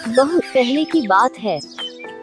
बहुत पहले की बात है।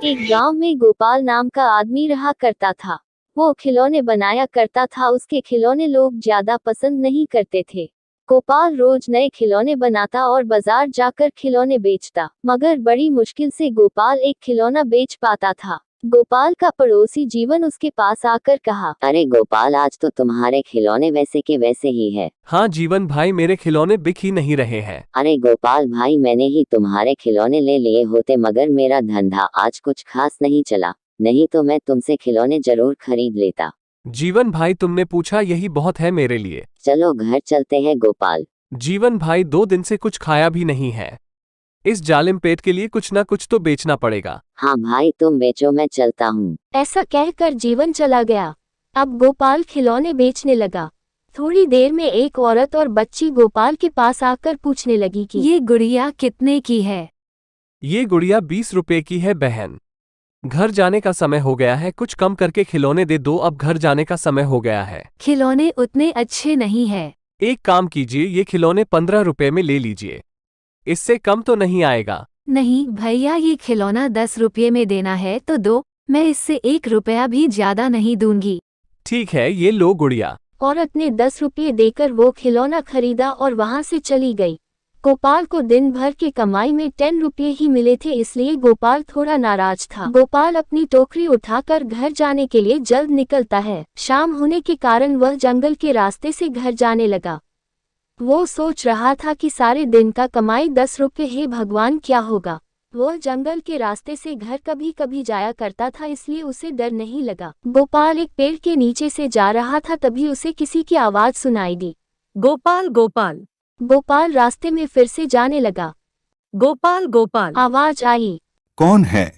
एक गांव में गोपाल नाम का आदमी रहा करता था। वो खिलौने बनाया करता था। उसके खिलौने लोग ज्यादा पसंद नहीं करते थे। गोपाल रोज नए खिलौने बनाता और बाजार जाकर खिलौने बेचता, मगर बड़ी मुश्किल से गोपाल एक खिलौना बेच पाता था। गोपाल का पड़ोसी जीवन उसके पास आकर कहा, अरे गोपाल, आज तो तुम्हारे खिलौने वैसे के वैसे ही है। हाँ जीवन भाई, मेरे खिलौने बिक ही नहीं रहे हैं। अरे गोपाल भाई, मैंने ही तुम्हारे खिलौने ले लिए होते, मगर मेरा धंधा आज कुछ खास नहीं चला, नहीं तो मैं तुमसे खिलौने जरूर खरीद लेता। जीवन भाई, तुमने पूछा यही बहुत है मेरे लिए। चलो घर चलते हैं गोपाल। जीवन भाई, 2 दिन से कुछ खाया भी नहीं है। इस जालिम पेट के लिए कुछ ना कुछ तो बेचना पड़ेगा। हाँ भाई, तुम बेचो, मैं चलता हूँ। ऐसा कहकर जीवन चला गया। अब गोपाल खिलौने बेचने लगा। थोड़ी देर में एक औरत और बच्ची गोपाल के पास आकर पूछने लगी कि ये गुड़िया कितने की है? ये गुड़िया 20 रुपए की है बहन। घर जाने का समय हो गया है, कुछ कम करके खिलौने दे दो, अब घर जाने का समय हो गया है। खिलौने उतने अच्छे नहीं है। एक काम कीजिए, ये खिलौने 15 रुपए में ले लीजिए, इससे कम तो नहीं आएगा। नहीं भैया, ये खिलौना 10 रुपये में देना है तो दो, मैं इससे 1 रुपया भी ज्यादा नहीं दूंगी। ठीक है, ये लो गुड़िया। औरत ने 10 रुपये देकर वो खिलौना खरीदा और वहां से चली गई। गोपाल को दिन भर की कमाई में 10 रुपये ही मिले थे, इसलिए गोपाल थोड़ा नाराज था। गोपाल अपनी टोकरी उठाकर घर जाने के लिए जल्द निकलता है। शाम होने के कारण वह जंगल के रास्ते से घर जाने लगा। वो सोच रहा था कि सारे दिन का कमाई 10 रुपये, हे भगवान, क्या होगा। वह जंगल के रास्ते से घर कभी कभी जाया करता था, इसलिए उसे डर नहीं लगा। गोपाल एक पेड़ के नीचे से जा रहा था, तभी उसे किसी की आवाज सुनाई दी। गोपाल गोपाल। गोपाल रास्ते में फिर से जाने लगा। गोपाल गोपाल। आवाज आई। कौन है?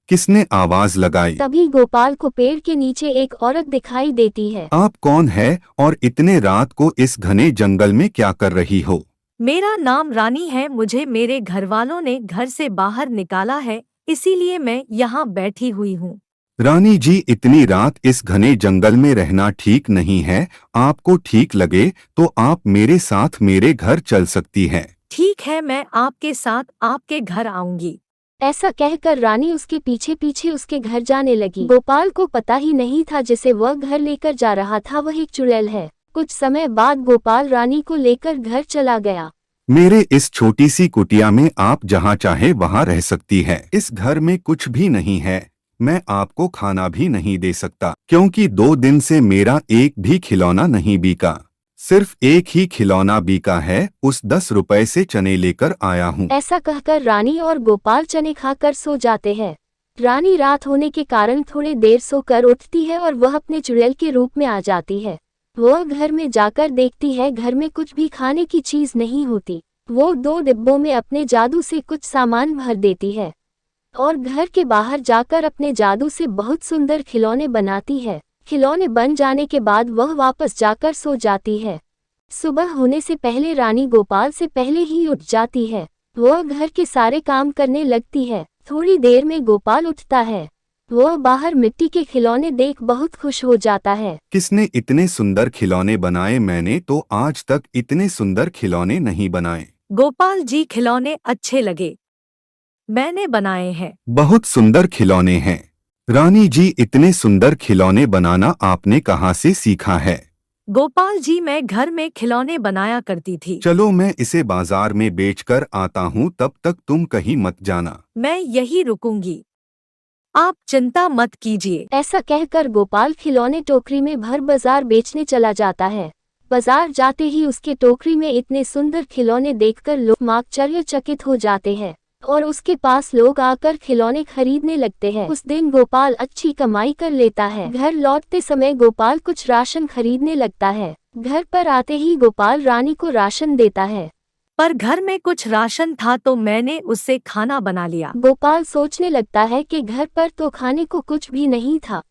किसने आवाज लगाई? तभी गोपाल को पेड़ के नीचे एक औरत दिखाई देती है। आप कौन है और इतने रात को इस घने जंगल में क्या कर रही हो? मेरा नाम रानी है, मुझे मेरे घरवालों ने घर से बाहर निकाला है, इसीलिए मैं यहाँ बैठी हुई हूँ। रानी जी, इतनी रात इस घने जंगल में रहना ठीक नहीं है। आपको ठीक लगे तो आप मेरे साथ मेरे घर चल सकती हैं। ठीक है, मैं आपके साथ आपके घर आऊंगी। ऐसा कहकर रानी उसके पीछे पीछे उसके घर जाने लगी। गोपाल को पता ही नहीं था जिसे वह घर लेकर जा रहा था वह एक चुड़ैल है। कुछ समय बाद गोपाल रानी को लेकर घर चला गया। मेरे इस छोटी सी कुटिया में आप जहाँ चाहे वहाँ रह सकती हैं। इस घर में कुछ भी नहीं है। मैं आपको खाना भी नहीं दे सकता, क्योंकि 2 दिन से मेरा एक भी खिलौना नहीं बिका। सिर्फ एक ही खिलौना बिका है, उस 10 रुपए से चने लेकर आया हूँ। ऐसा कहकर रानी और गोपाल चने खाकर सो जाते हैं। रानी रात होने के कारण थोड़ी देर सोकर उठती है और वह अपने चुड़ैल के रूप में आ जाती है। वह घर में जाकर देखती है, घर में कुछ भी खाने की चीज नहीं होती। वो 2 डिब्बों में अपने जादू से कुछ सामान भर देती है और घर के बाहर जाकर अपने जादू से बहुत सुंदर खिलौने बनाती है। खिलौने बन जाने के बाद वह वापस जाकर सो जाती है। सुबह होने से पहले रानी गोपाल से पहले ही उठ जाती है। वह घर के सारे काम करने लगती है। थोड़ी देर में गोपाल उठता है। वह बाहर मिट्टी के खिलौने देख बहुत खुश हो जाता है। किसने इतने सुंदर खिलौने बनाए? मैंने तो आज तक इतने सुंदर खिलौने नहीं बनाए। गोपाल जी, खिलौने अच्छे लगे, मैंने बनाए हैं। बहुत सुंदर खिलौने हैं। रानी जी, इतने सुंदर खिलौने बनाना आपने कहाँ से सीखा है? गोपाल जी, मैं घर में खिलौने बनाया करती थी। चलो मैं इसे बाजार में बेचकर आता हूँ, तब तक तुम कहीं मत जाना। मैं यही रुकूंगी, आप चिंता मत कीजिए। ऐसा कहकर गोपाल खिलौने टोकरी में भर बाजार बेचने चला जाता है। बाजार जाते ही उसके टोकरी में इतने सुंदर खिलौने देखकर लोग आश्चर्यचकित हो जाते हैं और उसके पास लोग आकर खिलौने खरीदने लगते हैं। उस दिन गोपाल अच्छी कमाई कर लेता है। घर लौटते समय गोपाल कुछ राशन खरीदने लगता है। घर पर आते ही गोपाल रानी को राशन देता है। पर घर में कुछ राशन था तो मैंने उससे खाना बना लिया। गोपाल सोचने लगता है कि घर पर तो खाने को कुछ भी नहीं था।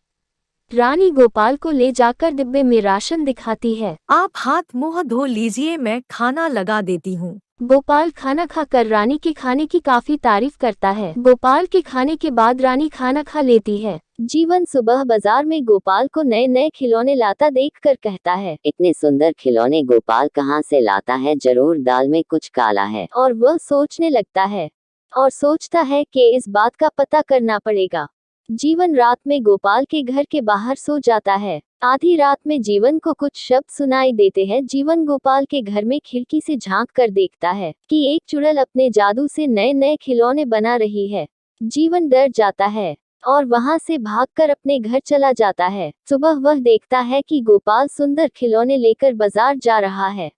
रानी गोपाल को ले जाकर डिब्बे में राशन दिखाती है। आप हाथ मुंह धो लीजिए, मैं खाना लगा देती हूँ। गोपाल खाना खाकर रानी के खाने की काफी तारीफ करता है। गोपाल के खाने के बाद रानी खाना खा लेती है। जीवन सुबह बाजार में गोपाल को नए नए खिलौने लाता देखकर कहता है, इतने सुंदर खिलौने गोपाल कहाँ से लाता है, जरूर दाल में कुछ काला है। और वह सोचने लगता है, और सोचता है कि इस बात का पता करना पड़ेगा। जीवन रात में गोपाल के घर के बाहर सो जाता है। आधी रात में जीवन को कुछ शब्द सुनाई देते हैं। जीवन गोपाल के घर में खिड़की से झांक कर देखता है कि एक चुड़ैल अपने जादू से नए नए खिलौने बना रही है। जीवन डर जाता है और वहां से भागकर अपने घर चला जाता है। सुबह वह देखता है कि गोपाल सुंदर खिलौने लेकर बाजार जा रहा है।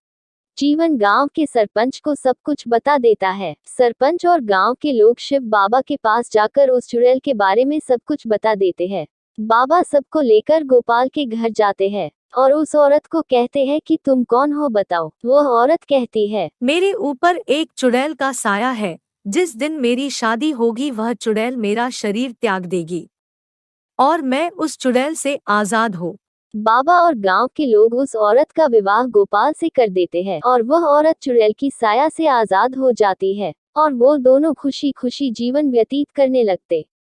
जीवन गांव के सरपंच को सब कुछ बता देता है। सरपंच और गांव के लोग शिव बाबा के पास जाकर उस चुड़ैल के बारे में सब कुछ बता देते हैं। बाबा सबको लेकर गोपाल के घर जाते हैं और उस औरत को कहते हैं कि तुम कौन हो बताओ। वह औरत कहती है, मेरे ऊपर एक चुड़ैल का साया है। जिस दिन मेरी शादी होगी वह चुड़ैल मेरा शरीर त्याग देगी और मैं उस चुड़ैल से आजाद हो। बाबा और गांव के लोग उस औरत का विवाह गोपाल से कर देते हैं और वह औरत चुड़ैल की साया से आजाद हो जाती है और वो दोनों खुशी खुशी जीवन व्यतीत करने लगते।